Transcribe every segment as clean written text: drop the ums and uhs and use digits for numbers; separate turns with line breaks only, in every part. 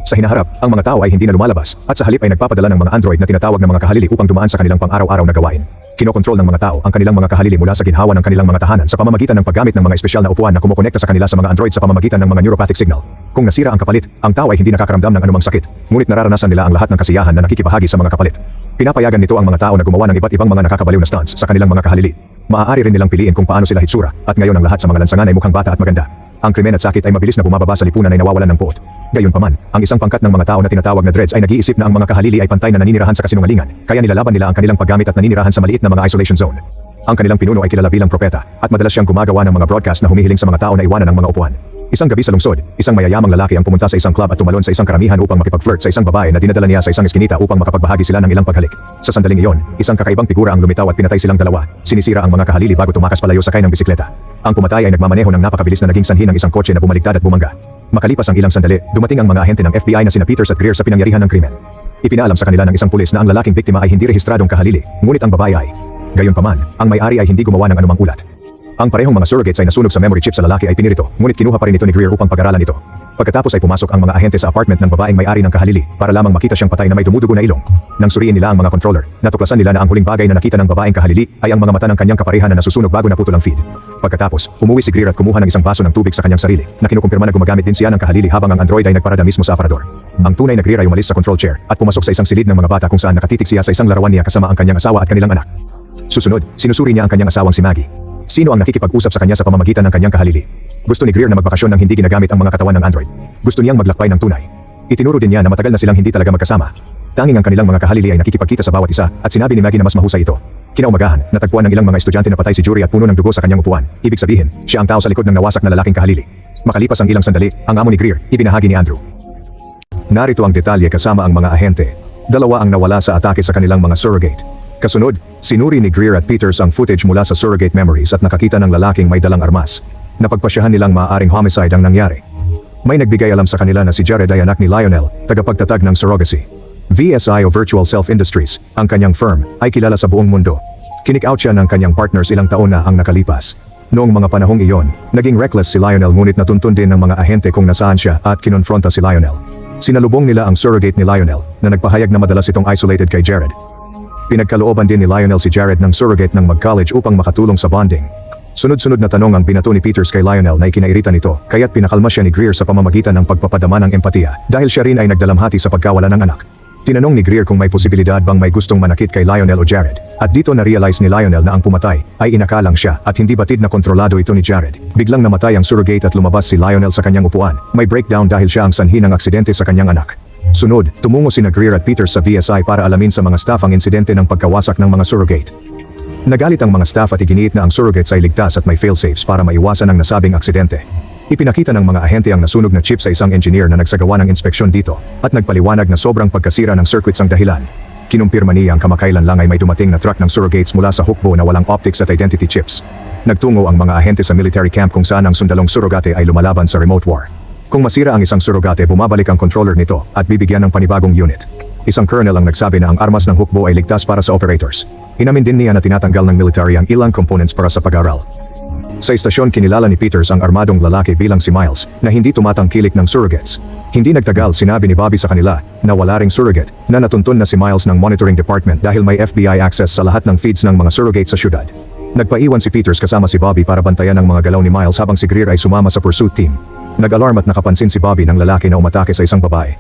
Sa hinaharap, ang mga tao ay hindi na lumalabas, at sa halip ay nagpapadala ng mga android na tinatawag na mga kahalili upang dumaan sa kanilang pang-araw-araw na gawain. Kinokontrol ng mga tao ang kanilang mga kahalili mula sa ginhawa ng kanilang mga tahanan sa pamamagitan ng paggamit ng mga espesyal na upuan na kumokonekta sa kanila sa mga android sa pamamagitan ng mga neuropathic signal. Kung nasira ang kapalit, ang tao ay hindi nakakaramdam ng anumang sakit, ngunit nararanasan nila ang lahat ng kasiyahan na nakikibahagi sa mga kapalit. Pinapayagan nito ang mga tao na gumawa ng iba't ibang mga nakakabaliw na stunts sa kanilang mga kahalili. Maaari rin nilang piliin kung paano sila hitsura, at ngayon ang lahat sa mga lansangan ay mukhang bata at maganda. Ang krimen at sakit ay mabilis na bumababa sa lipunan ay nawawalan ng puot. Gayunpaman, ang isang pangkat ng mga tao na tinatawag na dreads ay nag-iisip na ang mga kahalili ay pantay na naninirahan sa kasinungalingan, kaya nilalaban nila ang kanilang paggamit at naninirahan sa maliit na mga isolation zone. Ang kanilang pinuno ay kilala bilang propeta, at madalas siyang gumagawa ng mga broadcast na humihiling sa mga tao na iwanan ng mga upuan. Isang gabi sa lungsod, isang mayayamang lalaki ang pumunta sa isang club at tumalon sa isang karamihan upang makipag-flirt sa isang babae na dinadala niya sa isang eskinita upang makapagbahagi sila ng ilang paghalik. Sa sandaling iyon, isang kakaibang figura ang lumitaw at pinatay silang dalawa. Sinisira ang mga kahalili bago tumakas palayo sakay ng bisikleta. Ang pumatay ay nagmamaneho ng napakabilis na naging sanhi ng isang kotse na bumaligtad at bumangga. Makalipas ang ilang sandali, dumating ang mga ahente ng FBI na sina Peters at Greer sa pinangyarihan ng krimen. Ipinaalam sa kanila ng isang pulis na ang lalaking biktima ay hindi rehistradong kahalili, ngunit ang babae ay. Gayunpaman, ang may-ari ay hindi gumawa ng anumang ulat. Ang parehong mga surrogates ay nasunog sa memory chip sa lalaki ay pinirito, ngunit kinuha pa rin ito ni Greer upang pag-aralan ito. Pagkatapos ay pumasok ang mga ahente sa apartment ng babaeng may-ari ng kahalili para lamang makita siyang patay na may dumudugo na ilong. Nang suriin nila ang mga controller, natuklasan nila na ang huling bagay na nakita ng babaeng kahalili ay ang mga mata ng kanyang kapareha na nasusunog bago naputol ang feed. Pagkatapos, umuwi si Greer at kumuha ng isang baso ng tubig sa kanyang sarili, na kinukumpirma na gumagamit din siya ng kahalili habang ang android ay nagparada mismo sa aparador. Ang tunay na Greer ay umalis sa control chair at pumasok sa isang silid ng mga bata kung saan nakatitig siya sa isang larawan niya kasama ang kanyang asawa at kanilang anak. Susunod, sinusuri niya ang kanyang asawang si Maggie. Sino ang nakikipag-usap sa kanya sa pamamagitan ng kanyang kahalili? Gusto ni Greer na magbakasyon nang hindi ginagamit ang mga katawan ng android. Gusto niyang maglakbay ng tunay. Itinuro din niya na matagal na silang hindi talaga magkasama. Tanging ang kanilang mga kahalili ay nakikipagkita sa bawat isa, at sinabi ni Maggie na mas mahusay ito. Kinaumagahan, natagpuan ng ilang mga estudyante na patay si Jury at puno ng dugo sa kanyang upuan. Ibig sabihin, siya ang tao sa likod ng nawasak na lalaking kahalili. Makalipas ang ilang sandali, ang amo ni Greer, ibinahagi ni Andrew. Narito ang detalye kasama ang mga ahente. Dalawa ang nawala sa atake sa kanilang mga surrogate. Kasunod, sinuri ni Greer at Peters ang footage mula sa surrogate memories at nakakita ng lalaking may dalang armas. Napagpasyahan nilang maaaring homicide ang nangyari. May nagbigay alam sa kanila na si Jared ay anak ni Lionel, tagapagtatag ng surrogacy. VSI o Virtual Self Industries, ang kanyang firm, ay kilala sa buong mundo. Kinik-out siya ng kanyang partners ilang taon na ang nakalipas. Noong mga panahong iyon, naging reckless si Lionel ngunit natuntun din ng mga ahente kung nasaan siya at kinonfronta si Lionel. Sinalubong nila ang surrogate ni Lionel, na nagpahayag na madalas itong isolated kay Jared. Pinagkalooban din ni Lionel si Jared ng surrogate ng mag-college upang makatulong sa bonding. Sunod-sunod na tanong ang binato ni Peters kay Lionel na ikinairita nito, kaya't pinakalma siya ni Greer sa pamamagitan ng pagpapadama ng empatiya dahil siya rin ay nagdalamhati sa pagkawala ng anak. Tinanong ni Greer kung may posibilidad bang may gustong manakit kay Lionel o Jared, at dito na-realize ni Lionel na ang pumatay ay inakalang siya at hindi batid na kontrolado ito ni Jared. Biglang namatay ang surrogate at lumabas si Lionel sa kanyang upuan. May breakdown dahil siya ang sanhi ng aksidente sa kanyang anak. Sunod, tumungo sina Greer at Peters sa VSI para alamin sa mga staff ang insidente ng pagkawasak ng mga surrogate. Nagalit ang mga staff at iginiit na ang surrogates ay ligtas at may failsafes para maiwasan ang nasabing aksidente. Ipinakita ng mga ahente ang nasunog na chip sa isang engineer na nagsagawa ng inspeksyon dito, at nagpaliwanag na sobrang pagkasira ng circuits ang dahilan. Kinumpirma niya ang kamakailan lang ay may dumating na truck ng surrogates mula sa hukbo na walang optics at identity chips. Nagtungo ang mga ahente sa military camp kung saan ang sundalong surrogate ay lumalaban sa remote war. Kung masira ang isang surrogate, bumabalik ang controller nito at bibigyan ng panibagong unit. Isang colonel ang nagsabi na ang armas ng hukbo ay ligtas para sa operators. Inamin din niya na tinatanggal ng military ang ilang components para sa pag-aral. Sa istasyon, kinilala ni Peters ang armadong lalaki bilang si Miles na hindi tumatangkilik ng surrogates. Hindi nagtagal, sinabi ni Bobby sa kanila na wala ring surrogate na natuntun na si Miles ng monitoring department dahil may FBI access sa lahat ng feeds ng mga surrogates sa syudad. Nagpaiwan si Peters kasama si Bobby para bantayan ang mga galaw ni Miles habang si Greer ay sumama sa pursuit team. Nag-alarm at nakapansin si Bobby ng lalaki na umatake sa isang babae.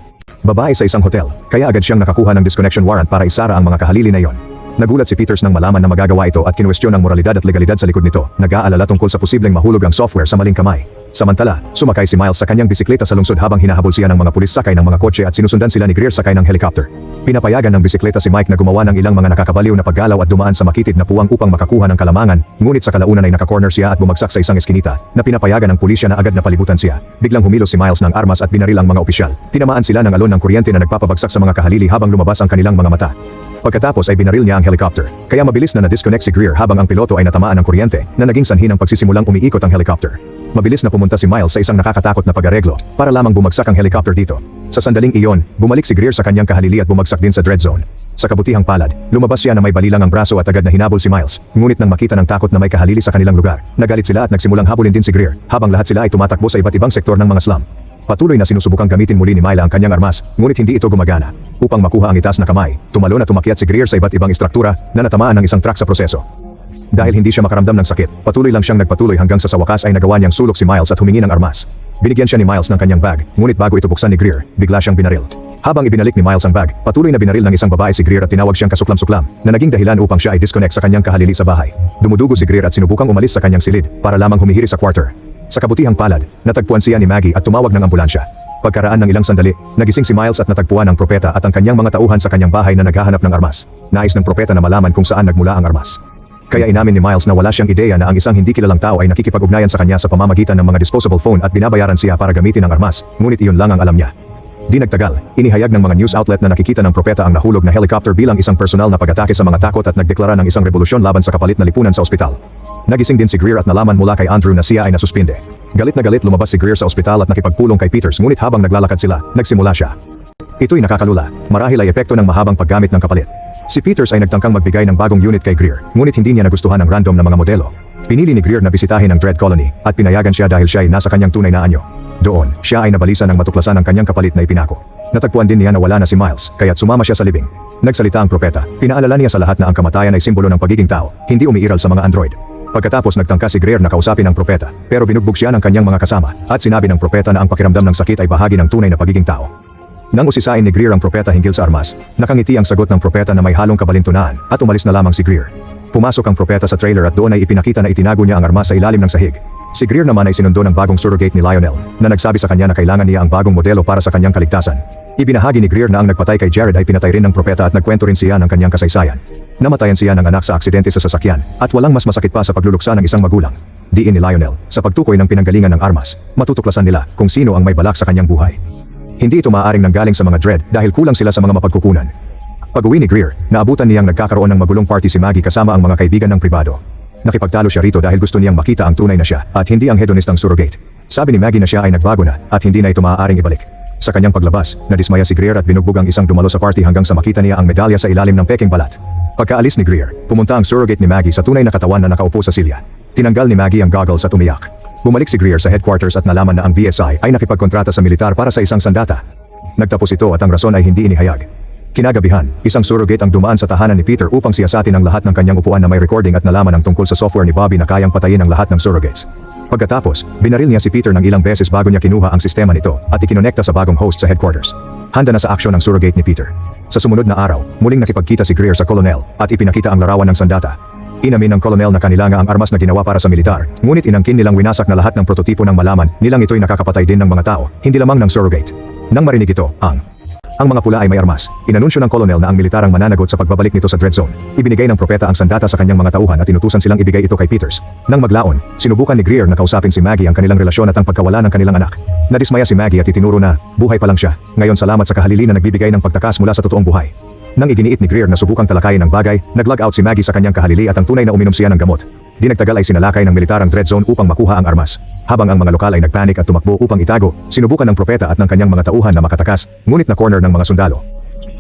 Babae sa isang hotel, kaya agad siyang nakakuha ng disconnection warrant para isara ang mga kahalili na iyon. Nagulat si Peters nang malaman na magagawa ito at kinwestiyon ang moralidad at legalidad sa likod nito. Nag-aalala tungkol sa posibleng mahulog ang software sa maling kamay. Samantala, sumakay si Miles sa kanyang bisikleta sa lungsod habang hinahabol siya ng mga pulis sakay ng mga kotse at sinusundan sila ni Greer sakay ng helicopter. Pinapayagan ng bisikleta si Mike na gumawa ng ilang mga nakakabaliw na paggalaw at dumaan sa makitid na puwang upang makakuha ng kalamangan, ngunit sa kalaunan ay nakakorner siya at bumagsak sa isang eskinita, na pinapayagan ng pulisya na agad na palibutan siya. Biglang humilos si Miles ng armas at binaril ang mga opisyal. Tinamaan sila ng alon ng kuryente na nagpapabagsak sa mga kahalili habang lumabas ang kanilang mga mata. Pagkatapos ay binaril niya ang helicopter, kaya mabilis na na-disconnect si Greer habang ang piloto ay natamaan ng kuryente na naging sanhi ng pagsisimulang umiikot ang helicopter. Mabilis na pumunta si Miles sa isang nakakatakot na pag-areglo para lamang bumagsak ang helicopter dito. Sa sandaling iyon, bumalik si Greer sa kanyang kahalili at bumagsak din sa dread zone. Sa kabutihang palad, lumabas siya na may balilang ang braso at agad na hinabol si Miles, ngunit nang makita ng takot na may kahalili sa kanilang lugar, nagalit sila at nagsimulang habulin din si Greer, habang lahat sila ay tumatakbo sa iba't ibang sektor ng mga slum. Patuloy na sinusubukang gamitin muli ni Myla ang kanyang armas, ngunit hindi ito gumagana. Upang makuha ang itaas na kamay, tumalon at umakyat si Greer sa iba't ibang istruktura na natamaan ng isang truck sa proseso. Dahil hindi siya makaramdam ng sakit, patuloy lang siyang nagpatuloy hanggang sa wakas ay nagawa niyang sulok si Miles at humingi ng armas. Binigyan siya ni Miles ng kanyang bag, ngunit bago ito buksan ni Greer, bigla siyang binaril. Habang ibinalik ni Miles ang bag, patuloy na binaril ng isang babae si Greer at tinawag siyang kasuklam-suklam, na naging dahilan upang siya ay disconnect sa kanyang kahalili sa bahay. Dumudugo si Greer at sinubukang umalis sa kanyang silid para lamang humihiri sa quarter. Sa kabutihang palad, natagpuan siya ni Maggie at tumawag ng ambulansya. Pagkaraan ng ilang sandali, nagising si Miles at natagpuan ang propeta at ang kanyang mga tauhan sa kanyang bahay na naghahanap ng armas. Nais ng propeta na malaman kung saan nagmula ang armas. Kaya inamin ni Miles na wala siyang ideya na ang isang hindi kilalang tao ay nakikipag-ugnayan sa kanya sa pamamagitan ng mga disposable phone at binabayaran siya para gamitin ang armas, ngunit iyon lang ang alam niya. Di nagtagal, inihayag ng mga news outlet na nakikita ng propeta ang nahulog na helicopter bilang isang personal na pag-atake sa mga takot at nagdeklara ng isang revolusyon laban sa kapalit na lipunan sa ospital. Nagising din si Greer at nalaman mula kay Andrew na siya ay nasuspinde. Galit na galit lumabas si Greer sa ospital at nakipagpulong kay Peters, ngunit habang naglalakad sila, nagsimula siya. Ito'y nakakalula, marahil ay epekto ng mahabang paggamit ng kapalit. Si Peters ay nagtangkang magbigay ng bagong unit kay Greer, ngunit hindi niya nagustuhan ang random na mga modelo. Pinili ni Greer na bisitahin ang Dread Colony at pinayagan siya dahil siya ay nasa kanyang tunay na anyo. Doon, siya ay nabalisa ng matuklasan ang kanyang kapalit na ipinako. Natagpuan din niya na wala na si Miles, kaya't sumama siya sa libing. Nagsalita ang propeta, pinaalala niya sa lahat na ang kamatayan ay simbolo ng pagiging tao, hindi umiiral sa mga android. Pagkatapos nagtangka si Greer na kausapin ang propeta, pero binugbog siya ng kanyang mga kasama, at sinabi ng propeta na ang pakiramdam ng sakit ay bahagi ng tunay na pagiging tao. Nang usisain ni Greer ang propeta hinggil sa armas, nakangiti ang sagot ng propeta na may halong kabalintunaan, at umalis na lamang si Greer. Pumasok ang propeta sa trailer at doon ay ipinakita na itinago niya ang armas sa ilalim ng sahig. Si Greer naman ay sinundo ng bagong surrogate ni Lionel, na nagsabi sa kanya na kailangan niya ang bagong modelo para sa kanyang kaligtasan. Ibinahagi ni Greer na ang nagpatay kay Jared ay pinatay rin ng propeta at nagkwento rin siya ng kanyang kasaysayan. Namatayan siya ng anak sa aksidente sa sasakyan, at walang mas masakit pa sa pagluluksa ng isang magulang. Diin ni Lionel, sa pagtukoy ng pinanggalingan ng armas, matutuklasan nila kung sino ang may balak sa kanyang buhay. Hindi ito maaaring nanggaling sa mga Dread dahil kulang sila sa mga mapagkukunan. Pag-uwi ni Greer, naabutan niyang nagkakaroon ng magulong party si Maggie kasama ang mga kaibigan ng pribado. Nakipagtalo siya rito dahil gusto niyang makita ang tunay na siya at hindi ang hedonistang surrogate. Sabi ni Maggie na siya ay nagbago na at hindi na ito maaaring ibalik. Sa kanyang paglabas, nadismaya si Greer at binugbog ang isang dumalo sa party hanggang sa makita niya ang medalya sa ilalim ng peking balat. Pagkaalis ni Greer, pumunta ang surrogate ni Maggie sa tunay na katawan na nakaupo sa silya. Tinanggal ni Maggie ang goggles at umiyak. Bumalik si Greer sa headquarters at nalaman na ang VSI ay nakipagkontrata sa militar para sa isang sandata. Nagtapos ito at ang rason ay hindi inihayag. Kinagabihan, isang surrogate ang dumaan sa tahanan ni Peter upang siyasatin ang lahat ng kanyang upuan na may recording at nalaman ang tungkol sa software ni Bobby na kayang patayin ang lahat ng surrogates. Pagkatapos, binaril niya si Peter ng ilang beses bago niya kinuha ang sistema nito at ikinonekta sa bagong host sa headquarters. Handa na sa aksyon ang surrogate ni Peter. Sa sumunod na araw, muling nakipagkita si Greer sa Colonel at ipinakita ang larawan ng sandata. Inamin ng Colonel na kanila nga ang armas na ginawa para sa militar, ngunit inangkin nilang winasak na lahat ng prototipo ng malaman nilang ito'y nakakapatay din ng mga tao, hindi lamang ng surrogate. Nang marinig ito, ang mga pula ay may armas. Inanunsyo ng Colonel na ang militar ang mananagot sa pagbabalik nito sa Dread Zone. Ibinigay ng propeta ang sandata sa kanyang mga tauhan at inutusan silang ibigay ito kay Peters. Nang maglaon, sinubukan ni Greer na kausapin si Maggie ang kanilang relasyon at ang pagkawala ng kanilang anak. Nadismaya si Maggie at itinuro na, buhay pa lang siya. Ngayon salamat sa kahalili na nagbibigay ng pagtakas mula sa totoong buhay. Nang iginiit ni Greer na subukang talakayin ang bagay, nag-log out si Maggie sa kanyang kahalili at ang tunay na uminom siya ng gamot. Di nagtagal ay sinalakay ng militar ang Dread Zone upang makuha ang armas. Habang ang mga lokal ay nagpanik at tumakbo upang itago, sinubukan ng propeta at ng kanyang mga tauhan na makatakas, ngunit na corner ng mga sundalo.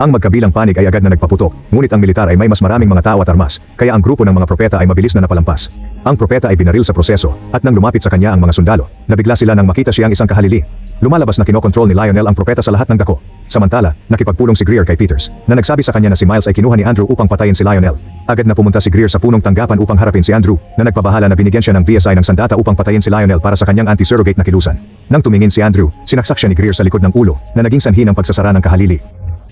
Ang magkabilang panig ay agad na nagpaputok, ngunit ang militar ay may mas maraming mga tao at armas, kaya ang grupo ng mga propeta ay mabilis na napalampas. Ang propeta ay binaril sa proseso, at nang lumapit sa kanya ang mga sundalo, nabigla sila nang makita siyang isang kahalili. Lumalabas na kinokontrol ni Lionel ang propeta sa lahat ng dako. Samantala, nakipagpulong si Greer kay Peters, na nagsabi sa kanya na si Miles ay kinuha ni Andrew upang patayin si Lionel. Agad na pumunta si Greer sa punong tanggapan upang harapin si Andrew, na nagpabahala na binigyan siya ng VSI ng sandata upang patayin si Lionel para sa kanyang anti-surrogate na kilusan. Nang tumingin si Andrew, sinaksak siya ni Greer sa likod ng ulo, na naging sanhi ng pagsasara ng kahalili.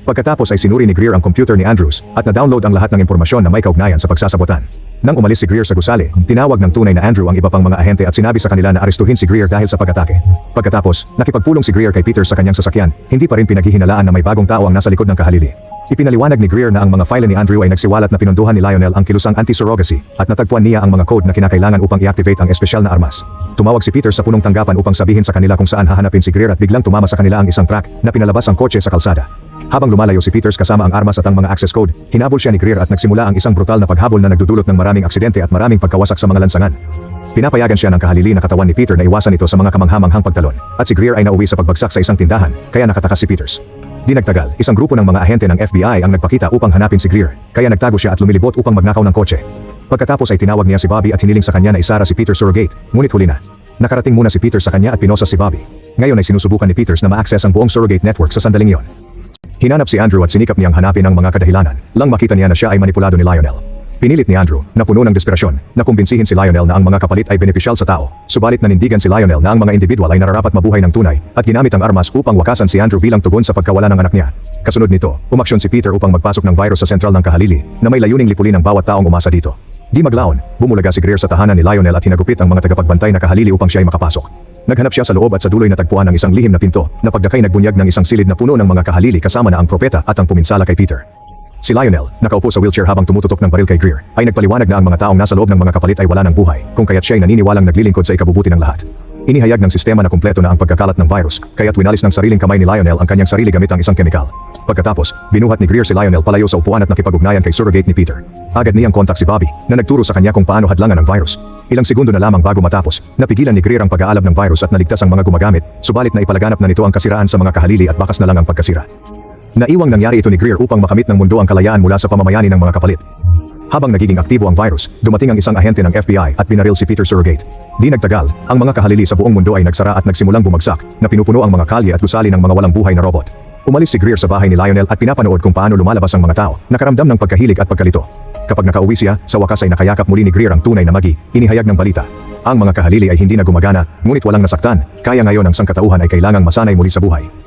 Pagkatapos ay sinuri ni Greer ang computer ni Andrews at na-download ang lahat ng impormasyon na may kaugnayan sa pagsasabotan. Nang umalis si Greer sa gusali, tinawag ng tunay na Andrew ang iba pang mga ahente at sinabi sa kanila na arestuhin si Greer dahil sa pag-atake. Pagkatapos, nakipagpulong si Greer kay Peter sa kanyang sasakyan, hindi pa rin pinaghihinalaan na may bagong tao ang nasa likod ng kahalili. Ipinaliwanag ni Greer na ang mga file ni Andrew ay nagsiwalat na pinunduhan ni Lionel ang kilusang anti-surrogacy at natagpuan niya ang mga code na kinakailangan upang i-activate ang espesyal na armas. Tumawag si Peter sa punong tanggapan upang sabihin sa kanila kung saan hahanapin si Greer at biglang tumama sa kanila ang isang truck na pinalabas ang kotse sa kalsada. Habang lumalayo si Peters kasama ang armas at ang mga access code, hinabol siya ni Greer at nagsimula ang isang brutal na paghabol na nagdudulot ng maraming aksidente at maraming pagkawasak sa mga lansangan. Pinapayagan siya ng kahalili na katawan ni Peter na iwasan ito sa mga kamanghamanghang pagtalon, at si Greer ay nauwi sa pagbagsak sa isang tindahan, kaya nakatakas si Peters. Di nagtagal, isang grupo ng mga ahente ng FBI ang nagpakita upang hanapin si Greer, kaya nagtago siya at lumilibot upang magnakaw ng kotse. Pagkatapos ay tinawag niya si Bobby at hiniling sa kanya na isara si Peter surrogate, ngunit huli na. nakarating muna si Peter sa kanya at pinosa si Bobby. Ngayon ay sinusubukan ni Peters na ma-access ang buong surrogate network sa sandaling iyon. Hinanap si Andrew at sinikap niyang hanapin ang mga kadahilanan, lang makita niya na siya ay manipulado ni Lionel. Pinilit ni Andrew, na puno ng desperasyon, na kumbinsihin si Lionel na ang mga kapalit ay benepisyal sa tao, subalit nanindigan si Lionel na ang mga individual ay nararapat mabuhay ng tunay, at ginamit ang armas upang wakasan si Andrew bilang tugon sa pagkawala ng anak niya. Kasunod nito, umaksyon si Peter upang magpasok ng virus sa sentral ng kahalili, na may layuning lipulin ang bawat taong umasa dito. Di maglaon, bumulaga si Greer sa tahanan ni Lionel at hinagupit ang mga tagapagbantay na kahalili upang siya ay makapasok. Naghanap siya sa loob at sa duloy natagpuan ng isang lihim na pinto, na pagdakay nagbunyag ng isang silid na puno ng mga kahalili kasama na ang propeta at ang puminsala kay Peter. Si Lionel, nakaupo sa wheelchair habang tumututok ng baril kay Greer, ay nagpaliwanag na ang mga taong nasa loob ng mga kapalit ay wala ng buhay, kung kaya't siya ay naniniwalang naglilingkod sa ikabubuti ng lahat. Inihayag ng sistema na kumpleto na ang pagkakalat ng virus, kaya't winalis ng sariling kamay ni Lionel ang kanyang sarili gamit ang isang kemikal. Pagkatapos, binuhat ni Greer si Lionel palayo sa upuan at nakipag-ugnayan kay surrogate ni Peter. Agad niyang kontak si Bobby, na nagturo sa kanya kung paano hadlangan ang virus. Ilang segundo na lamang bago matapos, napigilan ni Greer ang pag-aalab ng virus at naligtas ang mga gumagamit, subalit na ipalaganap na nito ang kasiraan sa mga kahalili at bakas na lang ang pagkasira. Naiwang nangyari ito ni Greer upang makamit ng mundo ang kalayaan mula sa pamamayani ng mga kapalit. Habang nagiging aktibo ang virus, dumating ang isang ahente ng FBI at binaril si Peter Surrogate. Di nagtagal, ang mga kahalili sa buong mundo ay nagsara at nagsimulang bumagsak, na pinupuno ang mga kalye at gusali ng mga walang buhay na robot. Umalis si Greer sa bahay ni Lionel at pinapanood kung paano lumalabas ang mga tao, nakaramdam ng pagkahilig at pagkalito. Kapag nakauwi siya, sa wakas ay nakayakap muli ni Greer ang tunay na magi, inihayag ng balita. Ang mga kahalili ay hindi na gumagana, ngunit walang nasaktan, kaya ngayon ang sangkatauhan ay kailangang masanay muli sa buhay.